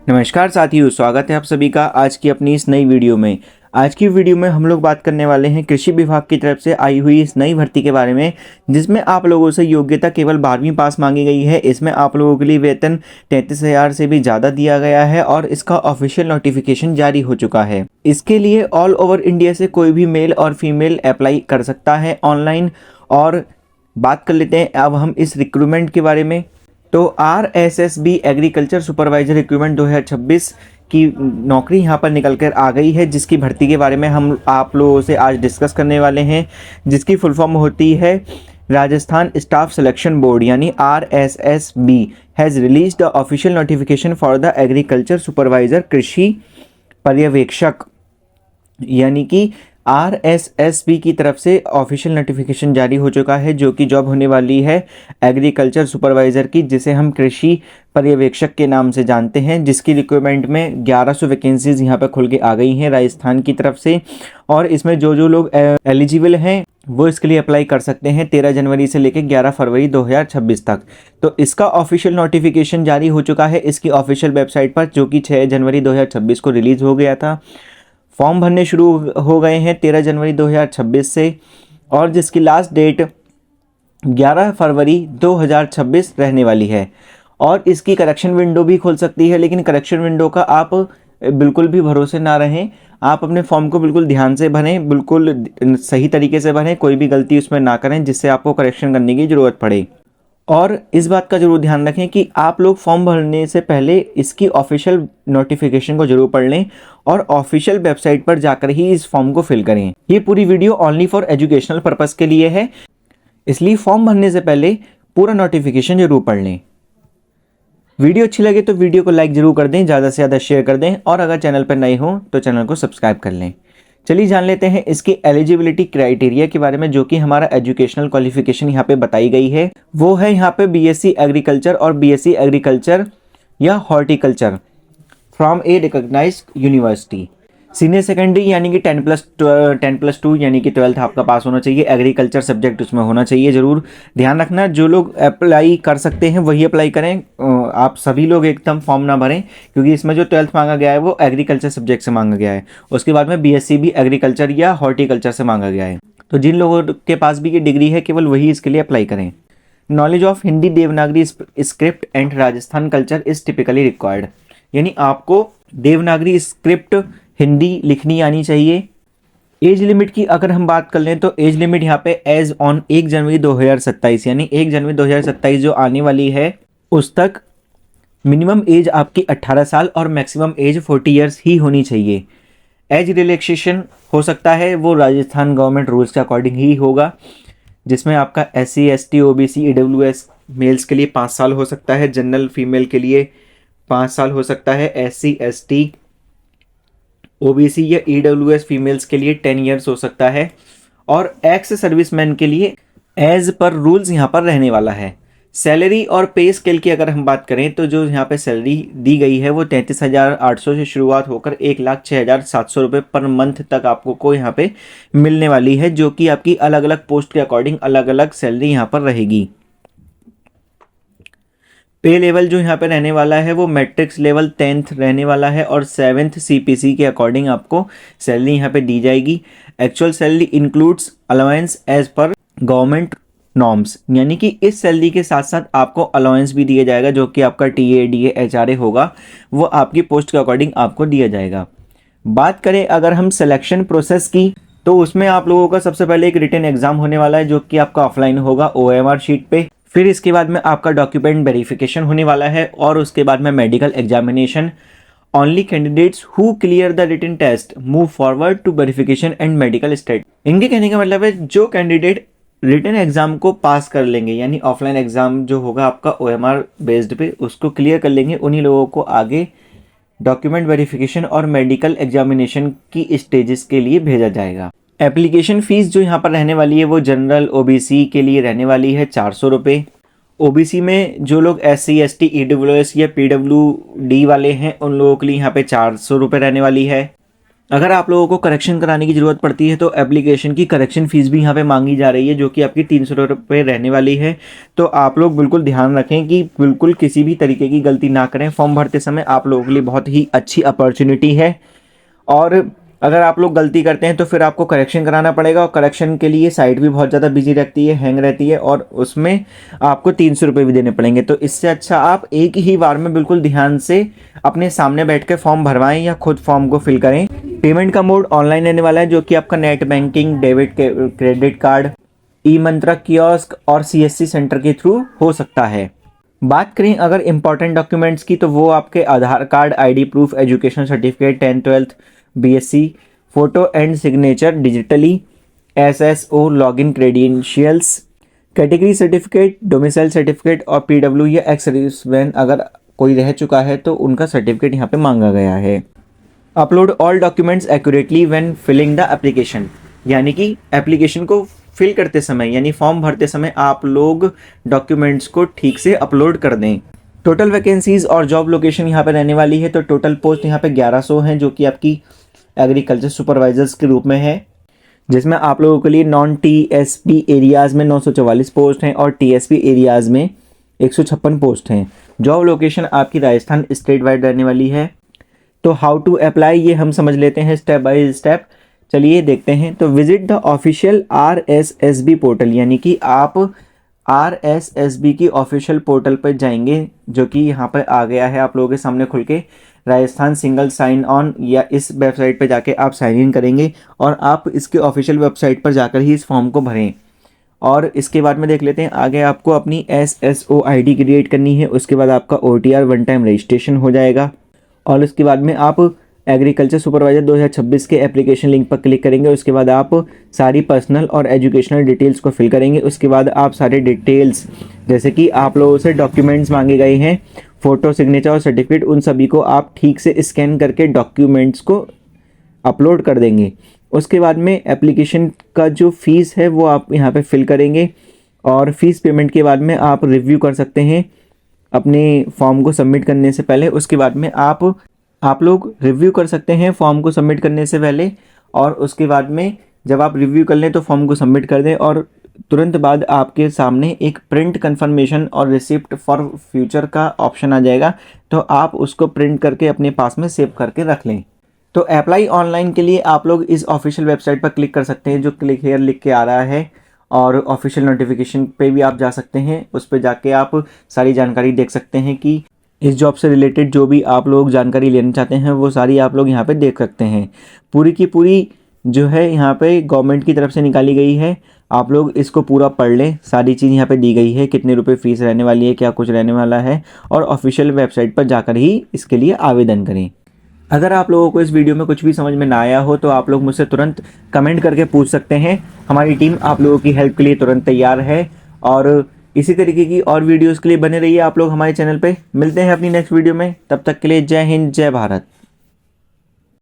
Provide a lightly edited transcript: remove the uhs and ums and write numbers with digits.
नमस्कार साथियों, स्वागत है आप सभी का आज की अपनी इस नई वीडियो में। आज की वीडियो में हम लोग बात करने वाले हैं कृषि विभाग की तरफ से आई हुई इस नई भर्ती के बारे में, जिसमें आप लोगों से योग्यता केवल 12वीं पास मांगी गई है। इसमें आप लोगों के लिए वेतन 33,000 से भी ज़्यादा दिया गया है और इसका ऑफिशियल नोटिफिकेशन जारी हो चुका है। इसके लिए ऑल ओवर इंडिया से कोई भी मेल और फीमेल अप्लाई कर सकता है ऑनलाइन। और बात कर लेते हैं अब हम इस रिक्रूटमेंट के बारे में। तो RSSB एग्रीकल्चर सुपरवाइजर रिक्रूटमेंट 2026 की नौकरी यहाँ पर निकल कर आ गई है, जिसकी भर्ती के बारे में हम आप लोगों से आज डिस्कस करने वाले हैं, जिसकी फुल फॉर्म होती है राजस्थान स्टाफ सिलेक्शन बोर्ड यानी RSSB has release the official notification for the agriculture supervisor कृषि पर्यवेक्षक, यानी कि RSSB की तरफ से ऑफिशियल नोटिफिकेशन जारी हो चुका है, जो कि जॉब होने वाली है एग्रीकल्चर सुपरवाइज़र की, जिसे हम कृषि पर्यवेक्षक के नाम से जानते हैं, जिसकी रिक्वायरमेंट में 1100 वैकेंसीज यहाँ पे खुल के आ गई हैं राजस्थान की तरफ से। और इसमें जो लोग एलिजिबल हैं वो इसके लिए अप्लाई कर सकते हैं 13 जनवरी से लेकर 11 फरवरी 2026 तक। तो इसका ऑफिशियल नोटिफिकेशन जारी हो चुका है इसकी ऑफिशियल वेबसाइट पर, जो कि 6 जनवरी 2026 को रिलीज़ हो गया था। फॉर्म भरने शुरू हो गए हैं 13 जनवरी 2026 से, और जिसकी लास्ट डेट 11 फरवरी 2026 रहने वाली है। और इसकी करेक्शन विंडो भी खुल सकती है, लेकिन करेक्शन विंडो का आप बिल्कुल भी भरोसे ना रहें। आप अपने फॉर्म को बिल्कुल ध्यान से भरें, बिल्कुल सही तरीके से भरें, कोई भी गलती उसमें ना करें जिससे आपको करेक्शन करने की ज़रूरत पड़े। और इस बात का जरूर ध्यान रखें कि आप लोग फॉर्म भरने से पहले इसकी ऑफिशियल नोटिफिकेशन को जरूर पढ़ लें और ऑफिशियल वेबसाइट पर जाकर ही इस फॉर्म को फिल करें। ये पूरी video only for educational purpose के लिए है, इसलिए फॉर्म भरने से पहले पूरा नोटिफिकेशन जरूर पढ़ लें। वीडियो अच्छी लगे तो वीडियो को लाइक जरूर कर दें, ज़्यादा से ज़्यादा शेयर कर दें, और अगर चैनल पर नए हो तो चैनल को सब्सक्राइब कर लें। चलिए जान लेते हैं इसकी एलिजिबिलिटी क्राइटेरिया के बारे में, जो कि हमारा एजुकेशनल क्वालिफिकेशन यहाँ पे बताई गई है। वो है यहाँ पे BSc एग्रीकल्चर और BSc एग्रीकल्चर या horticulture from a recognised university. Senior secondary यानी कि 10+2 यानी कि 12th आपका पास होना चाहिए। एग्रीकल्चर सब्जेक्ट उसमें होना चाहिए। ज़रूर ध्यान रखना, जो लोग अप्लाई कर सकते हैं वही अप्लाई करें। आप सभी लोग एकदम फॉर्म ना भरें, क्योंकि इसमें जो 12th मांगा गया है वो एग्रीकल्चर सब्जेक्ट से मांगा गया है। उसके बाद में BSc भी एग्रीकल्चर या हॉर्टिकल्चर से मांगा गया है। तो जिन लोगों के पास भी ये डिग्री है केवल वही इसके लिए अप्लाई करें। Knowledge of Hindi, Devanagari script and Rajasthan culture is typically required, यानी आपको देवनागरी स्क्रिप्ट हिंदी लिखनी आनी चाहिए। एज लिमिट की अगर हम बात कर लें तो एज लिमिट यहाँ पे एज ऑन 1 जनवरी 2027 यानी 1 जनवरी 2027 जो आने वाली है उस तक मिनिमम एज आपकी 18 साल और मैक्सिमम एज 40 ईयर्स ही होनी चाहिए। एज रिलैक्सेशन हो सकता है वो राजस्थान गवर्नमेंट रूल्स के अकॉर्डिंग ही होगा, जिसमें आपका SC ST OBC EWS males के लिए 5 साल हो सकता है, जनरल फीमेल के लिए 5 साल हो सकता है, SC ST OBC या EWS फीमेल्स के लिए 10 ईयर्स हो सकता है, और एक्स सर्विसमैन के लिए एज पर रूल्स यहाँ पर रहने वाला है। सैलरी और पे स्केल की अगर हम बात करें तो जो यहाँ पे सैलरी दी गई है वो 33,800 से शुरुआत होकर 1,06,700 रुपये पर मंथ तक आपको को यहाँ पे मिलने वाली है, जो कि आपकी अलग अलग पोस्ट के अकॉर्डिंग अलग अलग सैलरी यहाँ पर रहेगी। पे लेवल जो यहाँ पे रहने वाला है वो मैट्रिक्स लेवल 10th रहने वाला है, और 7th CPC के अकॉर्डिंग आपको सैलरी यहाँ पे दी जाएगी। Actual salary includes allowance as per government norms, यानी कि इस सैलरी के साथ साथ आपको अलाउंस भी दिया जाएगा, जो कि आपका TA DA HRA होगा, वो आपकी पोस्ट के अकॉर्डिंग आपको दिया जाएगा। बात करें अगर हम सिलेक्शन प्रोसेस की, तो उसमें आप लोगों का सबसे पहले एक रिटन एग्जाम होने वाला है, जो कि आपका ऑफलाइन होगा OMR शीट पे। फिर इसके बाद में आपका डॉक्यूमेंट वेरिफिकेशन होने वाला है, और उसके बाद में medical examination. Only candidates who clear the written test move forward to verification and medical state. इनके कहने का मतलब है जो कैंडिडेट रिटन एग्जाम को पास कर लेंगे, यानी ऑफलाइन एग्जाम जो होगा आपका OMR बेस्ड पे, उसको क्लियर कर लेंगे, उन्हीं लोगों को आगे डॉक्यूमेंट वेरिफिकेशन और मेडिकल एग्जामिनेशन की स्टेजेस के लिए भेजा जाएगा। एप्लीकेशन फ़ीस जो यहाँ पर रहने वाली है वो जनरल OBC के लिए रहने वाली है 400 रुपये। OBC में जो लोग SC ST EWS या PWD वाले हैं उन लोगों के लिए यहाँ पे 400 रुपये रहने वाली है। अगर आप लोगों को करेक्शन कराने की ज़रूरत पड़ती है तो एप्लीकेशन की करेक्शन फ़ीस भी यहाँ पे मांगी जा रही है, जो कि आपकी 300 रुपये रहने वाली है। तो आप लोग बिल्कुल ध्यान रखें कि बिल्कुल किसी भी तरीके की गलती ना करें। फॉर्म भरते समय आप लोगों के लिए बहुत ही अच्छी अपॉर्चुनिटी है, और अगर आप लोग गलती करते हैं तो फिर आपको करेक्शन कराना पड़ेगा, और करेक्शन के लिए साइट भी बहुत ज़्यादा बिजी रहती है, हैंग रहती है, और उसमें आपको 300 रुपये भी देने पड़ेंगे। तो इससे अच्छा आप एक ही बार में बिल्कुल ध्यान से अपने सामने बैठ के फॉर्म भरवाएं या खुद फॉर्म को फिल करें। पेमेंट का मोड ऑनलाइन रहने वाला है, जो कि आपका net banking, debit credit card, e Mantra kiosk और CSC सेंटर के थ्रू हो सकता है। बात करें अगर इंपॉर्टेंट डॉक्यूमेंट्स की, तो वो आपके Aadhaar card, ID proof, education certificate, 10th 12th BSc, photo and signature digitally, SSO login credentials, category certificate, domicile certificate और PW या एक्स सर्विसमैन अगर कोई रह चुका है तो उनका सर्टिफिकेट यहाँ पे मांगा गया है। Upload all documents accurately when filling the application, यानी कि एप्लीकेशन को फिल करते समय यानी फॉर्म भरते समय आप लोग डॉक्यूमेंट्स को ठीक से अपलोड कर दें। टोटल वैकेंसीज और जॉब लोकेशन यहाँ पे रहने वाली है। तो टोटल पोस्ट यहाँ पे 1100 हैं, जो कि आपकी एग्रीकल्चर सुपरवाइजर्स के रूप में है, जिसमें आप लोगों के लिए नॉन TSP एरियाज़ में 944 पोस्ट हैं और TSP एरियाज़ में 156 पोस्ट हैं। जॉब लोकेशन आपकी राजस्थान स्टेट वाइड रहने वाली है। तो हाउ टू अप्लाई ये हम समझ लेते हैं स्टेप बाय स्टेप। चलिए देखते हैं। तो visit the official RSSB portal, यानी कि आप RSSB की ऑफिशियल पोर्टल पर जाएंगे, जो कि यहाँ पर आ गया है आप लोगों के सामने खुल के, राजस्थान सिंगल साइन ऑन, या इस वेबसाइट पर जाके आप साइन इन करेंगे और आप इसके ऑफिशियल वेबसाइट पर जाकर ही इस फॉर्म को भरें। और इसके बाद में देख लेते हैं आगे आपको अपनी SSO ID क्रिएट करनी है। उसके बाद आपका OTR वन टाइम रजिस्ट्रेशन हो जाएगा, और उसके बाद में आप एग्रीकल्चर सुपरवाइजर 2026 के एप्लीकेशन लिंक पर क्लिक करेंगे। उसके बाद आप सारी पर्सनल और एजुकेशनल डिटेल्स को फिल करेंगे। उसके बाद आप सारे डिटेल्स, जैसे कि आप लोगों से डॉक्यूमेंट्स मांगे गए हैं, फ़ोटो, सिग्नेचर और सर्टिफिकेट, उन सभी को आप ठीक से स्कैन करके डॉक्यूमेंट्स को अपलोड कर देंगे। उसके बाद में एप्लीकेशन का जो फ़ीस है वो आप यहाँ पे फिल करेंगे, और फ़ीस पेमेंट के बाद में आप रिव्यू कर सकते हैं अपने फॉर्म को सबमिट करने से पहले। उसके बाद में आप लोग रिव्यू कर सकते हैं फॉर्म को सबमिट करने से पहले, और उसके बाद में जब आप रिव्यू कर लें तो फॉर्म को सबमिट कर दें, और तुरंत बाद आपके सामने एक प्रिंट कंफर्मेशन और रिसिप्ट फॉर फ्यूचर का ऑप्शन आ जाएगा। तो आप उसको प्रिंट करके अपने पास में सेव करके रख लें। तो अप्लाई ऑनलाइन के लिए आप लोग इस ऑफिशियल वेबसाइट पर क्लिक कर सकते हैं, जो क्लिक हेयर लिख के आ रहा है, और ऑफिशियल नोटिफिकेशन पे भी आप जा सकते हैं। उस पर जाके आप सारी जानकारी देख सकते हैं कि इस जॉब से रिलेटेड जो भी आप लोग जानकारी लेना चाहते हैं वो सारी आप लोग यहाँ पे देख सकते हैं। पूरी की पूरी जो है यहाँ पे गवर्नमेंट की तरफ से निकाली गई है। आप लोग इसको पूरा पढ़ लें, सारी चीज़ यहाँ पे दी गई है, कितने रुपए फ़ीस रहने वाली है, क्या कुछ रहने वाला है, और ऑफिशियल वेबसाइट पर जाकर ही इसके लिए आवेदन करें। अगर आप लोगों को इस वीडियो में कुछ भी समझ में ना आया हो तो आप लोग मुझसे तुरंत कमेंट करके पूछ सकते हैं। हमारी टीम आप लोगों की हेल्प के लिए तुरंत तैयार है, और इसी तरीके की और वीडियोस के लिए बने रहिए आप लोग हमारे चैनल पे। मिलते हैं अपनी नेक्स्ट वीडियो में, तब तक के लिए जय हिंद, जय भारत।